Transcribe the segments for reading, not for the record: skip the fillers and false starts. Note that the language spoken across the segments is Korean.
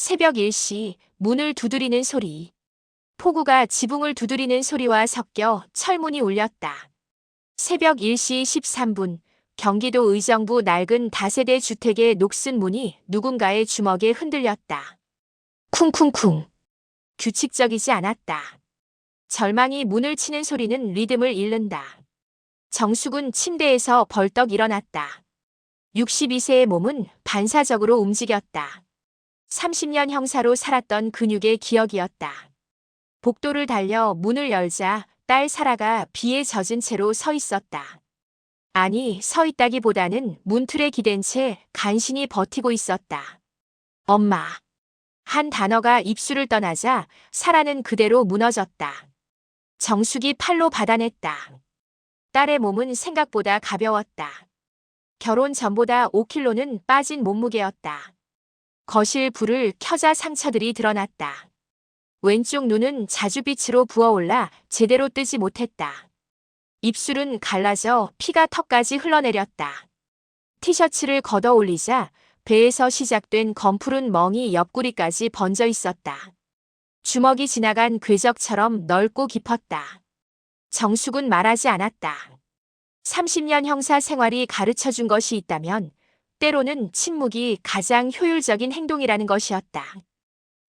새벽 1시 문을 두드리는 소리. 폭우가 지붕을 두드리는 소리와 섞여 철문이 울렸다. 새벽 1시 13분 경기도 의정부 낡은 다세대 주택의 녹슨 문이 누군가의 주먹에 흔들렸다. 쿵쿵쿵. 규칙적이지 않았다. 절망이 문을 치는 소리는 리듬을 잃는다. 정숙은 침대에서 벌떡 일어났다. 62세의 몸은 반사적으로 움직였다. 30년 형사로 살았던 근육의 기억이었다. 복도를 달려 문을 열자 딸 사라가 비에 젖은 채로 서 있었다. 아니, 서 있다기보다는 문틀에 기댄 채 간신히 버티고 있었다. 엄마. 한 단어가 입술을 떠나자 사라는 그대로 무너졌다. 정숙이 팔로 받아냈다. 딸의 몸은 생각보다 가벼웠다. 결혼 전보다 5kg는 빠진 몸무게였다. 거실 불을 켜자 상처들이 드러났다. 왼쪽 눈은 자주빛으로 부어올라 제대로 뜨지 못했다. 입술은 갈라져 피가 턱까지 흘러내렸다. 티셔츠를 걷어 올리자 배에서 시작된 검푸른 멍이 옆구리까지 번져 있었다. 주먹이 지나간 궤적처럼 넓고 깊었다. 정숙은 말하지 않았다. 30년 형사 생활이 가르쳐준 것이 있다면 때로는 침묵이 가장 효율적인 행동이라는 것이었다.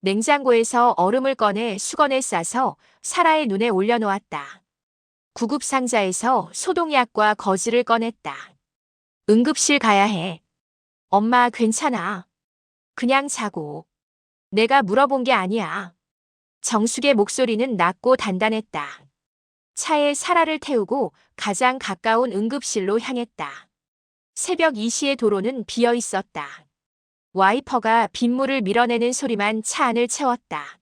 냉장고에서 얼음을 꺼내 수건에 싸서 사라의 눈에 올려놓았다. 구급상자에서 소독약과 거즈를 꺼냈다. 응급실 가야 해. 엄마 괜찮아. 그냥 자고. 내가 물어본 게 아니야. 정숙의 목소리는 낮고 단단했다. 차에 사라를 태우고 가장 가까운 응급실로 향했다. 새벽 2시의 도로는 비어 있었다. 와이퍼가 빗물을 밀어내는 소리만 차 안을 채웠다.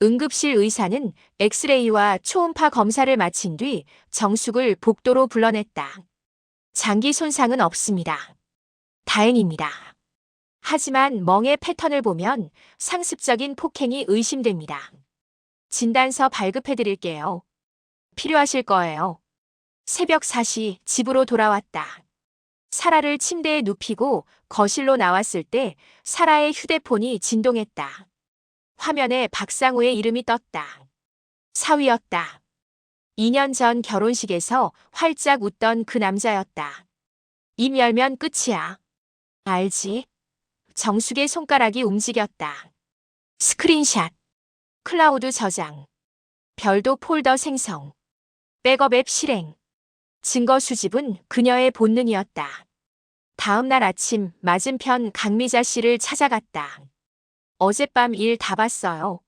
응급실 의사는 엑스레이와 초음파 검사를 마친 뒤 정숙을 복도로 불러냈다. 장기 손상은 없습니다. 다행입니다. 하지만 멍의 패턴을 보면 상습적인 폭행이 의심됩니다. 진단서 발급해드릴게요. 필요하실 거예요. 새벽 4시 집으로 돌아왔다. 사라를 침대에 눕히고 거실로 나왔을 때 사라의 휴대폰이 진동했다. 화면에 박상우의 이름이 떴다. 사위였다. 2년 전 결혼식에서 활짝 웃던 그 남자였다. 입 열면 끝이야. 알지? 정숙의 손가락이 움직였다. 스크린샷. 클라우드 저장. 별도 폴더 생성. 백업 앱 실행. 증거 수집은 그녀의 본능이었다. 다음 날 아침 맞은편 강미자 씨를 찾아갔다. 어젯밤 일 다 봤어요.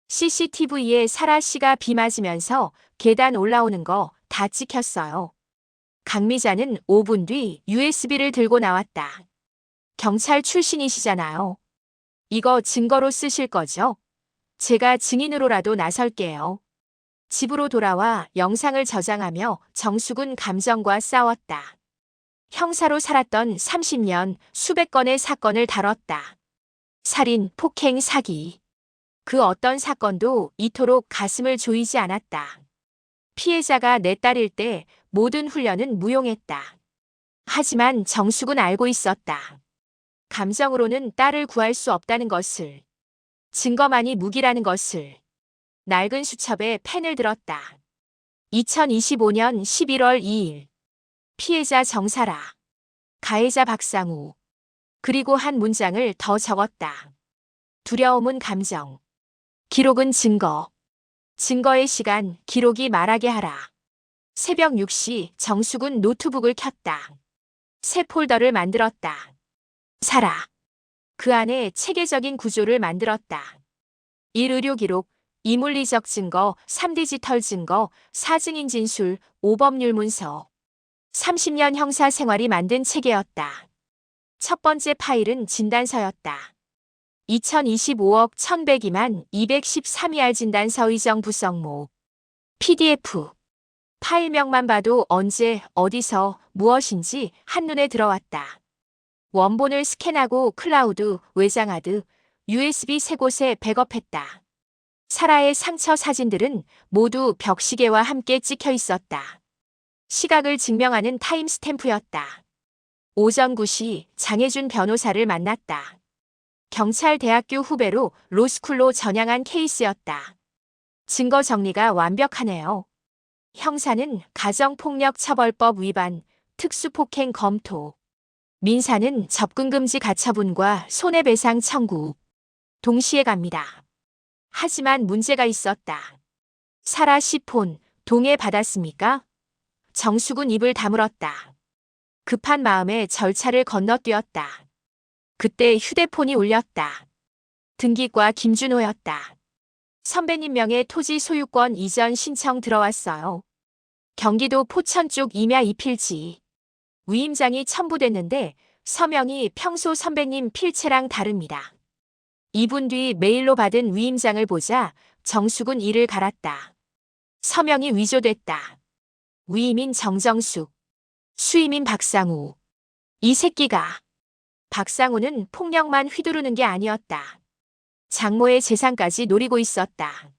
CCTV에 사라 씨가 비 맞으면서 계단 올라오는 거 다 찍혔어요. 강미자는 5분 뒤 USB를 들고 나왔다. 경찰 출신이시잖아요. 이거 증거로 쓰실 거죠? 제가 증인으로라도 나설게요. 집으로 돌아와 영상을 저장하며 정숙은 감정과 싸웠다. 형사로 살았던 30년 수백 건의 사건을 다뤘다. 살인, 폭행, 사기. 그 어떤 사건도 이토록 가슴을 조이지 않았다. 피해자가 내 딸일 때 모든 훈련은 무용했다. 하지만 정숙은 알고 있었다. 감정으로는 딸을 구할 수 없다는 것을. 증거만이 무기라는 것을. 낡은 수첩에 펜을 들었다. 2025년 11월 2일. 피해자 정사라. 가해자 박상우. 그리고 한 문장을 더 적었다. 두려움은 감정. 기록은 증거. 증거의 시간, 기록이 말하게 하라. 새벽 6시 정숙은 노트북을 켰다. 새 폴더를 만들었다. 사라. 그 안에 체계적인 구조를 만들었다. 1. 의료 기록, 2. 물리적 증거, 3. 디지털 증거, 4. 증인 진술, 5. 법률 문서. 30년 형사 생활이 만든 체계였다. 첫 번째 파일은 진단서였다. 2025억 1102만 213일 진단서 의정 부성모. PDF. 파일명만 봐도 언제, 어디서, 무엇인지 한눈에 들어왔다. 원본을 스캔하고 클라우드, 외장하드, USB 세 곳에 백업했다. 사라의 상처 사진들은 모두 벽시계와 함께 찍혀 있었다. 시각을 증명하는 타임스탬프였다. 오전 9시 장혜준 변호사를 만났다. 경찰대학교 후배로 로스쿨로 전향한 케이스였다. 증거 정리가 완벽하네요. 형사는 가정폭력처벌법 위반, 특수폭행 검토. 민사는 접근금지 가처분과 손해배상 청구. 동시에 갑니다. 하지만 문제가 있었다. 사라 씨 폰, 동의 받았습니까? 정숙은 입을 다물었다. 급한 마음에 절차를 건너뛰었다. 그때 휴대폰이 울렸다. 등기과 김준호였다. 선배님 명의 토지 소유권 이전 신청 들어왔어요. 경기도 포천 쪽 임야 2필지. 위임장이 첨부됐는데 서명이 평소 선배님 필체랑 다릅니다. 2분 뒤 메일로 받은 위임장을 보자 정숙은 이를 갈았다. 서명이 위조됐다. 위임인 정정숙, 수임인 박상우. 이 새끼가. 박상우는 폭력만 휘두르는 게 아니었다. 장모의 재산까지 노리고 있었다.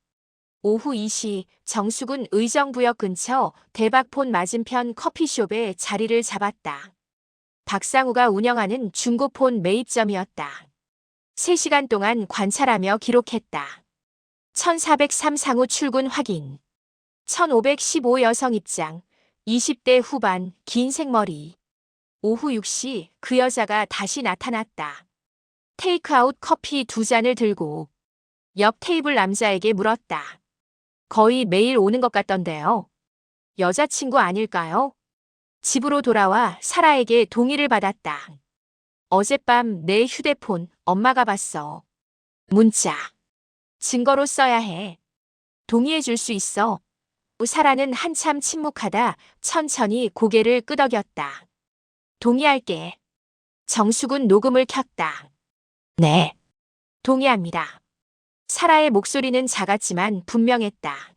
오후 2시 정숙은 의정부역 근처 대박폰 맞은편 커피숍에 자리를 잡았다. 박상우가 운영하는 중고폰 매입점이었다. 3시간 동안 관찰하며 기록했다. 1403 상우 출근 확인. 1515 여성 입장. 20대 후반, 긴 생머리. 오후 6시 그 여자가 다시 나타났다. 테이크아웃 커피 2잔을 들고 옆 테이블 남자에게 물었다. 거의 매일 오는 것 같던데요. 여자친구 아닐까요? 집으로 돌아와 사라에게 동의를 받았다. 어젯밤 내 휴대폰 엄마가 봤어. 문자. 증거로 써야 해. 동의해 줄 수 있어. 사라는 한참 침묵하다 천천히 고개를 끄덕였다. 동의할게. 정숙은 녹음을 켰다. 네. 동의합니다. 사라의 목소리는 작았지만 분명했다.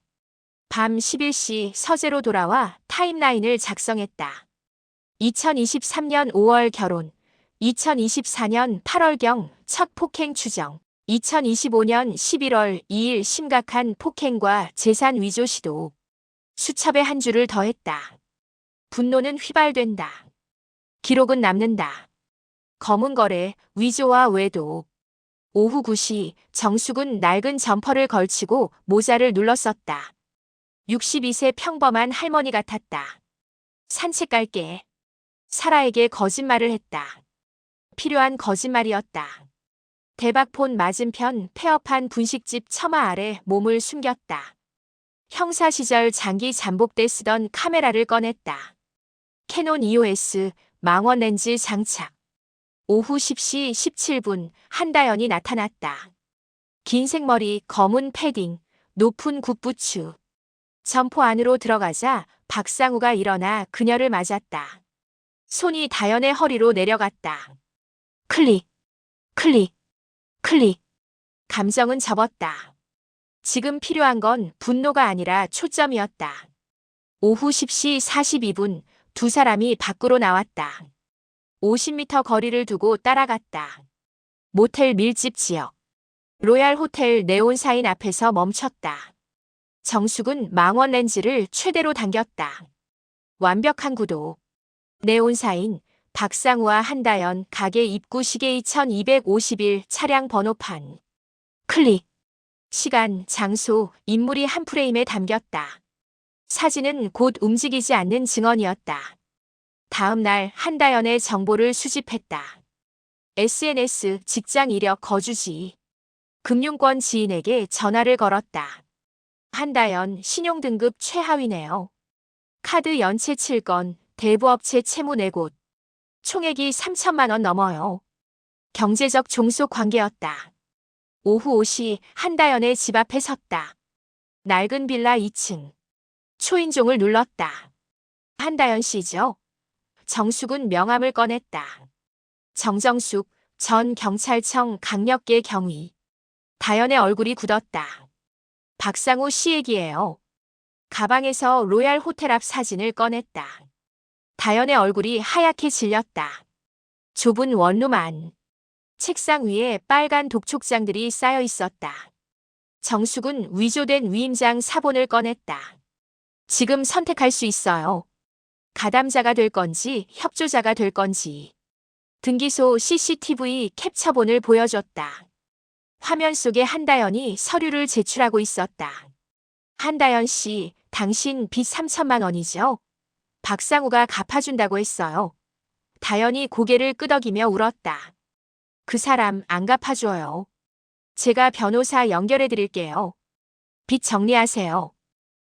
밤 11시 서재로 돌아와 타임라인을 작성했다. 2023년 5월 결혼, 2024년 8월경 첫 폭행 추정, 2025년 11월 2일 심각한 폭행과 재산 위조 시도. 수첩에 한 줄을 더했다. 분노는 휘발된다. 기록은 남는다. 검은 거래, 위조와 외도. 오후 9시 정숙은 낡은 점퍼를 걸치고 모자를 눌렀었다. 62세 평범한 할머니 같았다. 산책 갈게. 사라에게 거짓말을 했다. 필요한 거짓말이었다. 대박폰 맞은편 폐업한 분식집 처마 아래 몸을 숨겼다. 형사 시절 장기 잠복대 쓰던 카메라를 꺼냈다. 캐논 EOS 망원 렌즈 장착. 오후 10시 17분 한다연이 나타났다. 긴 생머리, 검은 패딩, 높은 굿부츠. 점포 안으로 들어가자 박상우가 일어나 그녀를 맞았다. 손이 다연의 허리로 내려갔다. 클릭, 클릭, 클릭. 감정은 접었다. 지금 필요한 건 분노가 아니라 초점이었다. 오후 10시 42분 두 사람이 밖으로 나왔다. 50m 거리를 두고 따라갔다. 모텔 밀집 지역. 로얄 호텔 네온 사인 앞에서 멈췄다. 정숙은 망원 렌즈를 최대로 당겼다. 완벽한 구도. 네온 사인, 박상우와 한다연, 가게 입구 시계 2251 차량 번호판. 클릭. 시간, 장소, 인물이 한 프레임에 담겼다. 사진은 곧 움직이지 않는 증언이었다. 다음 날 한다연의 정보를 수집했다. SNS, 직장 이력 거주지. 금융권 지인에게 전화를 걸었다. 한다연 신용등급 최하위네요. 카드 연체 7건, 대부업체 채무 4곳. 총액이 3천만 원 넘어요. 경제적 종속 관계였다. 오후 5시 한다연의 집 앞에 섰다. 낡은 빌라 2층. 초인종을 눌렀다. 한다연 씨죠? 정숙은 명함을 꺼냈다. 정정숙 전 경찰청 강력계 경위. 다연의 얼굴이 굳었다. 박상우 씨 얘기예요. 가방에서 로얄 호텔 앞 사진을 꺼냈다. 다연의 얼굴이 하얗게 질렸다. 좁은 원룸 안. 책상 위에 빨간 독촉장들이 쌓여 있었다. 정숙은 위조된 위임장 사본을 꺼냈다. 지금 선택할 수 있어요. 가담자가 될 건지 협조자가 될 건지. 등기소 CCTV 캡처본을 보여줬다. 화면 속에 한다연이 서류를 제출하고 있었다. 한다연 씨, 당신 빚 3천만 원이죠? 박상우가 갚아준다고 했어요. 다연이 고개를 끄덕이며 울었다. 그 사람 안 갚아줘요. 제가 변호사 연결해 드릴게요. 빚 정리하세요.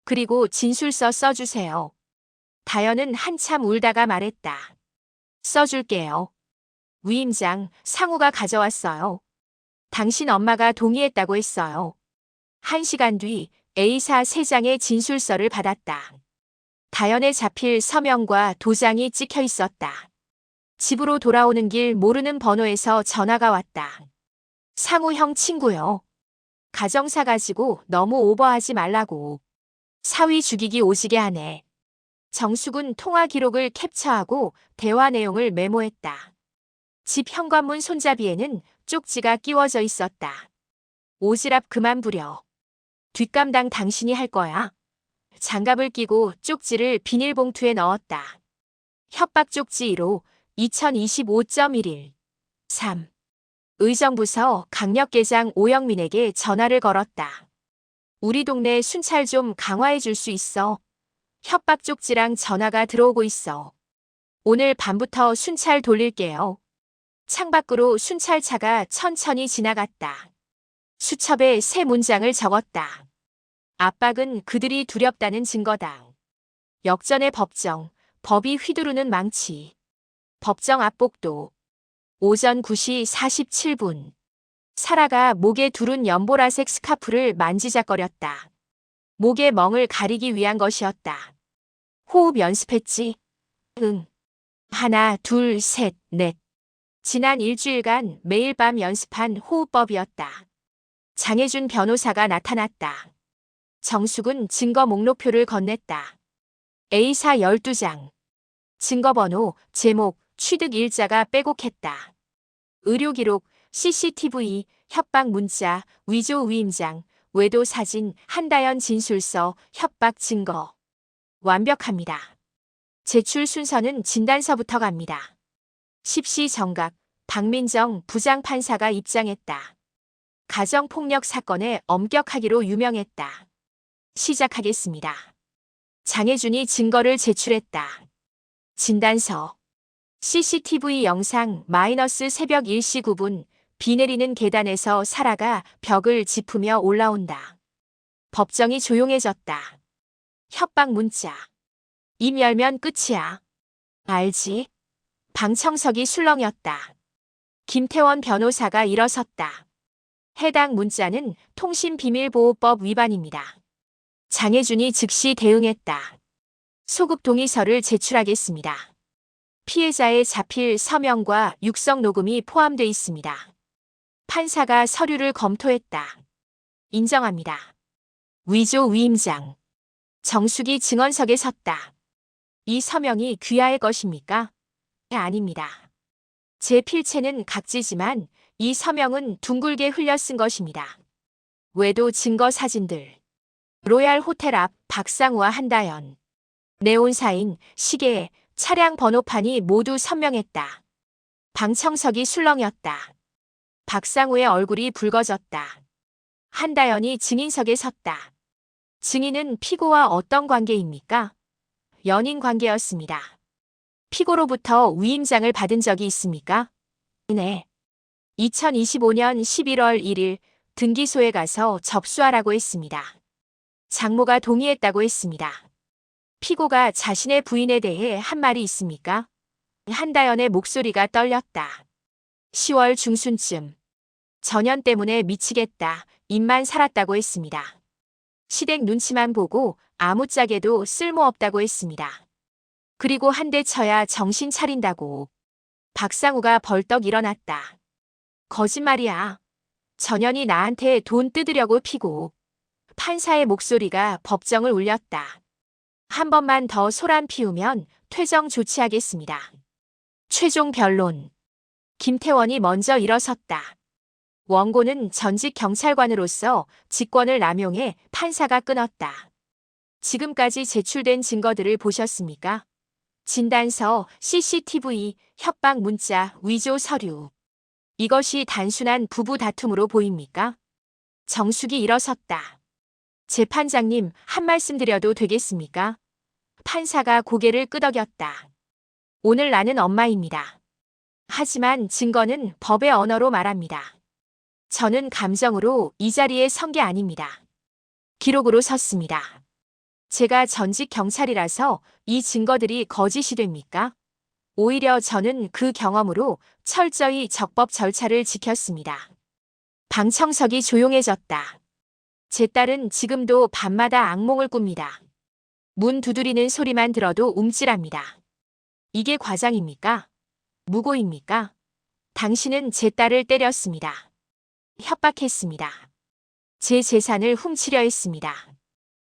그리고 진술서 써주세요. 다연은 한참 울다가 말했다. 써줄게요. 위임장, 상우가 가져왔어요. 당신 엄마가 동의했다고 했어요. 1시간 뒤 A사 3장의 진술서를 받았다. 다연에 잡힐 서명과 도장이 찍혀 있었다. 집으로 돌아오는 길 모르는 번호에서 전화가 왔다. 상우 형 친구요. 가정사 가지고 너무 오버하지 말라고. 사위 죽이기 오지게 하네. 정숙은 통화 기록을 캡처하고 대화 내용을 메모했다. 집 현관문 손잡이에는 쪽지가 끼워져 있었다. 오지랖 그만 부려. 뒷감당 당신이 할 거야. 장갑을 끼고 쪽지를 비닐봉투에 넣었다. 협박 쪽지 1호 2025.11 3. 의정부서 강력계장 오영민에게 전화를 걸었다. 우리 동네 순찰 좀 강화해 줄 수 있어. 협박 쪽지랑 전화가 들어오고 있어. 오늘 밤부터 순찰 돌릴게요. 창밖으로 순찰차가 천천히 지나갔다. 수첩에 새 문장을 적었다. 압박은 그들이 두렵다는 증거다. 역전의 법정, 법이 휘두르는 망치. 법정 앞복도. 오전 9시 47분. 사라가 목에 두른 연보라색 스카프를 만지작거렸다. 목의 멍을 가리기 위한 것이었다. 호흡 연습했지? 응. 하나, 둘, 셋, 넷. 지난 일주일간 매일 밤 연습한 호흡법이었다. 장혜준 변호사가 나타났다. 정숙은 증거 목록표를 건넸다. A사 12장. 증거번호, 제목, 취득 일자가 빼곡했다. 의료기록, CCTV, 협박 문자, 위조 위임장, 외도 사진, 한다연 진술서, 협박 증거. 완벽합니다. 제출 순서는 진단서부터 갑니다. 10시 정각, 박민정 부장판사가 입장했다. 가정폭력 사건의 엄격하기로 유명했다. 시작하겠습니다. 장혜준이 증거를 제출했다. 진단서. CCTV 영상 마이너스 새벽 1시 9분 비 내리는 계단에서 사라가 벽을 짚으며 올라온다. 법정이 조용해졌다. 협박 문자. 입 열면 끝이야. 알지? 방청석이 술렁였다. 김태원 변호사가 일어섰다. 해당 문자는 통신비밀보호법 위반입니다. 장혜준이 즉시 대응했다. 소급 동의서를 제출하겠습니다. 피해자의 자필 서명과 육성 녹음이 포함돼 있습니다. 판사가 서류를 검토했다. 인정합니다. 위조 위임장. 정숙이 증언석에 섰다. 이 서명이 귀하의 것입니까? 아닙니다. 제 필체는 각지지만 이 서명은 둥글게 흘려 쓴 것입니다. 외도 증거 사진들. 로얄 호텔 앞 박상우와 한다연. 네온사인, 시계, 차량 번호판이 모두 선명했다. 방청석이 술렁였다. 박상우의 얼굴이 붉어졌다. 한다연이 증인석에 섰다. 증인은 피고와 어떤 관계입니까? 연인 관계였습니다. 피고로부터 위임장을 받은 적이 있습니까? 네. 2025년 11월 1일 등기소에 가서 접수하라고 했습니다. 장모가 동의했다고 했습니다. 피고가 자신의 부인에 대해 한 말이 있습니까? 한다연의 목소리가 떨렸다. 10월 중순쯤. 전현 때문에 미치겠다. 입만 살았다고 했습니다. 시댁 눈치만 보고 아무짝에도 쓸모없다고 했습니다. 그리고 한 대 쳐야 정신 차린다고. 박상우가 벌떡 일어났다. 거짓말이야. 전현이 나한테 돈 뜯으려고 피고. 판사의 목소리가 법정을 울렸다. 한 번만 더 소란 피우면 퇴정 조치하겠습니다. 최종 변론. 김태원이 먼저 일어섰다. 원고는 전직 경찰관으로서 직권을 남용해 판사가 끊었다. 지금까지 제출된 증거들을 보셨습니까? 진단서, CCTV, 협박 문자, 위조 서류. 이것이 단순한 부부 다툼으로 보입니까? 정숙이 일어섰다. 재판장님, 한 말씀 드려도 되겠습니까? 판사가 고개를 끄덕였다. 오늘 나는 엄마입니다. 하지만 증거는 법의 언어로 말합니다. 저는 감정으로 이 자리에 선 게 아닙니다. 기록으로 섰습니다. 제가 전직 경찰이라서 이 증거들이 거짓이 됩니까? 오히려 저는 그 경험으로 철저히 적법 절차를 지켰습니다. 방 청석이 조용해졌다. 제 딸은 지금도 밤마다 악몽을 꿉니다. 문 두드리는 소리만 들어도 움찔합니다. 이게 과장입니까? 무고입니까? 당신은 제 딸을 때렸습니다. 협박했습니다. 제 재산을 훔치려 했습니다.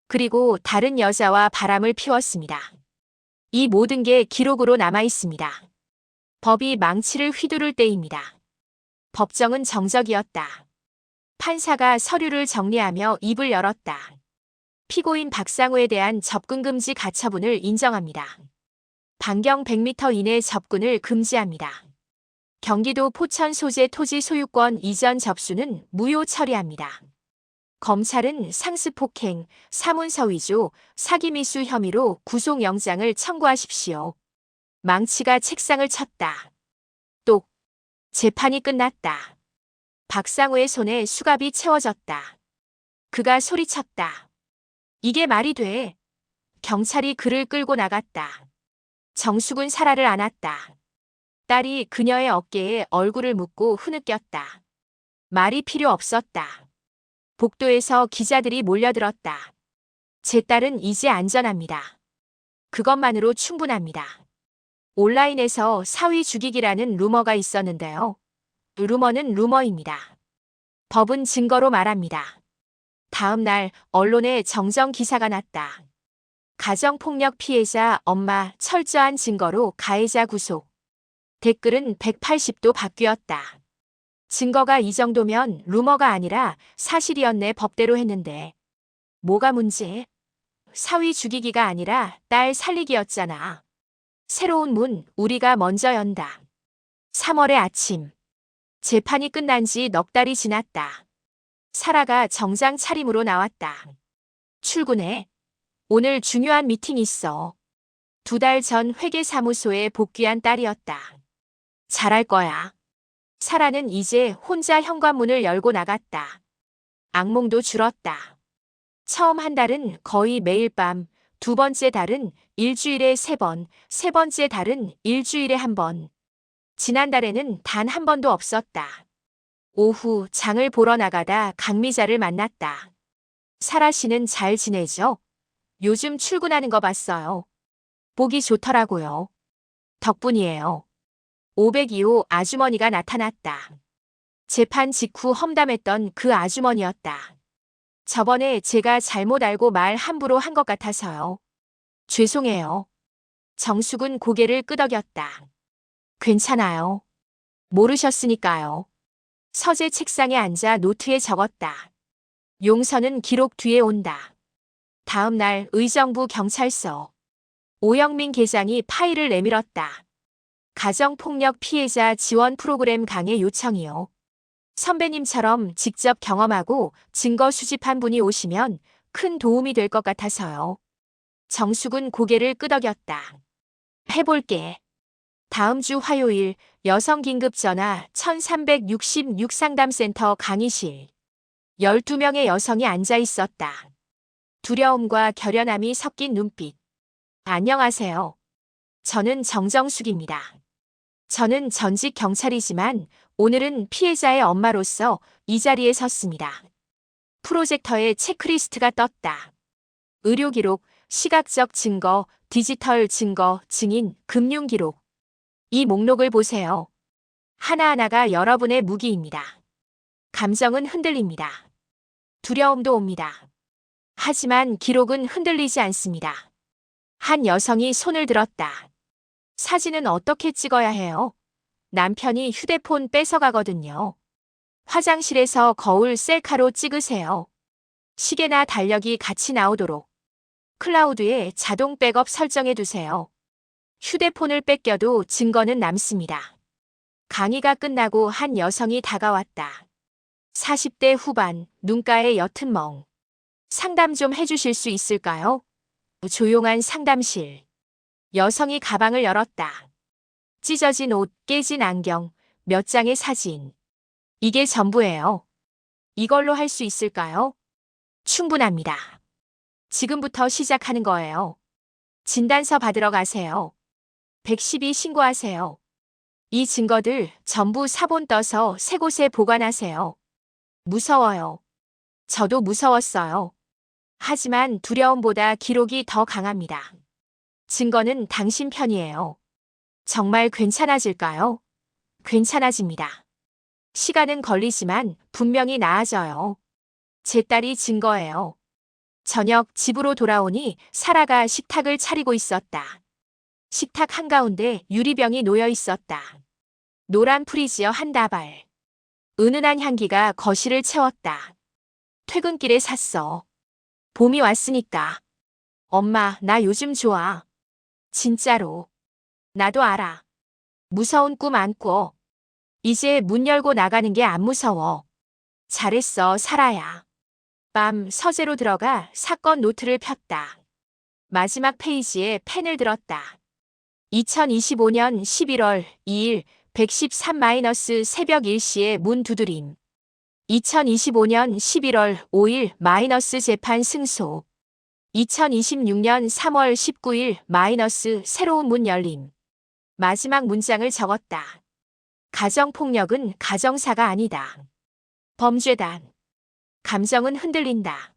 그리고 다른 여자와 바람을 피웠습니다. 이 모든 게 기록으로 남아 있습니다. 법이 망치를 휘두를 때입니다. 법정은 정적이었다. 판사가 서류를 정리하며 입을 열었다. 피고인 박상우에 대한 접근금지 가처분을 인정합니다. 반경 100m 이내 접근을 금지합니다. 경기도 포천 소재 토지 소유권 이전 접수는 무효 처리합니다. 검찰은 상습폭행, 사문서 위조, 사기미수 혐의로 구속영장을 청구하십시오. 망치가 책상을 쳤다. 똑. 재판이 끝났다. 박상우의 손에 수갑이 채워졌다. 그가 소리쳤다. 이게 말이 돼. 경찰이 그를 끌고 나갔다. 정숙은 사라를 안았다. 딸이 그녀의 어깨에 얼굴을 묻고 흐느꼈다. 말이 필요 없었다. 복도에서 기자들이 몰려들었다. 제 딸은 이제 안전합니다. 그것만으로 충분합니다. 온라인에서 사위 죽이기라는 루머가 있었는데요. 루머는 루머입니다. 법은 증거로 말합니다. 다음 날 언론에 정정 기사가 났다. 가정폭력 피해자 엄마 철저한 증거로 가해자 구속. 댓글은 180도 바뀌었다. 증거가 이 정도면 루머가 아니라 사실이었네. 법대로 했는데. 뭐가 문제? 사위 죽이기가 아니라 딸 살리기였잖아. 새로운 문 우리가 먼저 연다. 3월의 아침. 재판이 끝난 지 넉 달이 지났다. 사라가 정장 차림으로 나왔다. 출근해. 오늘 중요한 미팅 있어. 2달 전 회계사무소에 복귀한 딸이었다. 잘할 거야. 사라는 이제 혼자 현관문을 열고 나갔다. 악몽도 줄었다. 처음 한 달은 거의 매일 밤, 2번째 달은 일주일에 3번, 3번째 달은 일주일에 1번. 지난달에는 단 한 번도 없었다. 오후 장을 보러 나가다 강미자를 만났다. 사라 씨는 잘 지내죠? 요즘 출근하는 거 봤어요. 보기 좋더라고요. 덕분이에요. 502호 아주머니가 나타났다. 재판 직후 험담했던 그 아주머니였다. 저번에 제가 잘못 알고 말 함부로 한 것 같아서요. 죄송해요. 정숙은 고개를 끄덕였다. 괜찮아요. 모르셨으니까요. 서재 책상에 앉아 노트에 적었다. 용서는 기록 뒤에 온다. 다음 날 의정부 경찰서. 오영민 계장이 파일을 내밀었다. 가정폭력 피해자 지원 프로그램 강의 요청이요. 선배님처럼 직접 경험하고 증거 수집한 분이 오시면 큰 도움이 될 것 같아서요. 정숙은 고개를 끄덕였다. 해볼게. 다음 주 화요일 여성 긴급 전화 1366 상담센터 강의실. 12명의 여성이 앉아 있었다. 두려움과 결연함이 섞인 눈빛. 안녕하세요. 저는 정정숙입니다. 저는 전직 경찰이지만 오늘은 피해자의 엄마로서 이 자리에 섰습니다. 프로젝터에 체크리스트가 떴다. 의료기록, 시각적 증거, 디지털 증거, 증인, 금융기록. 이 목록을 보세요. 하나하나가 여러분의 무기입니다. 감정은 흔들립니다. 두려움도 옵니다. 하지만 기록은 흔들리지 않습니다. 한 여성이 손을 들었다. 사진은 어떻게 찍어야 해요? 남편이 휴대폰 뺏어가거든요. 화장실에서 거울 셀카로 찍으세요. 시계나 달력이 같이 나오도록. 클라우드에 자동 백업 설정해 두세요. 휴대폰을 뺏겨도 증거는 남습니다. 강의가 끝나고 한 여성이 다가왔다. 40대 후반, 눈가에 옅은 멍. 상담 좀 해주실 수 있을까요? 조용한 상담실. 여성이 가방을 열었다. 찢어진 옷, 깨진 안경, 몇 장의 사진. 이게 전부예요. 이걸로 할 수 있을까요? 충분합니다. 지금부터 시작하는 거예요. 진단서 받으러 가세요. 112 신고하세요. 이 증거들 전부 사본 떠서 새 곳에 보관하세요. 무서워요. 저도 무서웠어요. 하지만 두려움보다 기록이 더 강합니다. 증거는 당신 편이에요. 정말 괜찮아질까요? 괜찮아집니다. 시간은 걸리지만 분명히 나아져요. 제 딸이 증거예요. 저녁 집으로 돌아오니 사라가 식탁을 차리고 있었다. 식탁 한가운데 유리병이 놓여 있었다. 노란 프리지어 한 다발. 은은한 향기가 거실을 채웠다. 퇴근길에 샀어. 봄이 왔으니까. 엄마, 나 요즘 좋아. 진짜로. 나도 알아. 무서운 꿈 안 꿔. 이제 문 열고 나가는 게 안 무서워. 잘했어, 사라야. 밤 서재로 들어가 사건 노트를 폈다. 마지막 페이지에 펜을 들었다. 2025년 11월 2일 113- 새벽 1시에 문 두드림. 2025년 11월 5일 마이너스 재판 승소. 2026년 3월 19일 마이너스 새로운 문 열림. 마지막 문장을 적었다. 가정폭력은 가정사가 아니다. 범죄다. 감정은 흔들린다.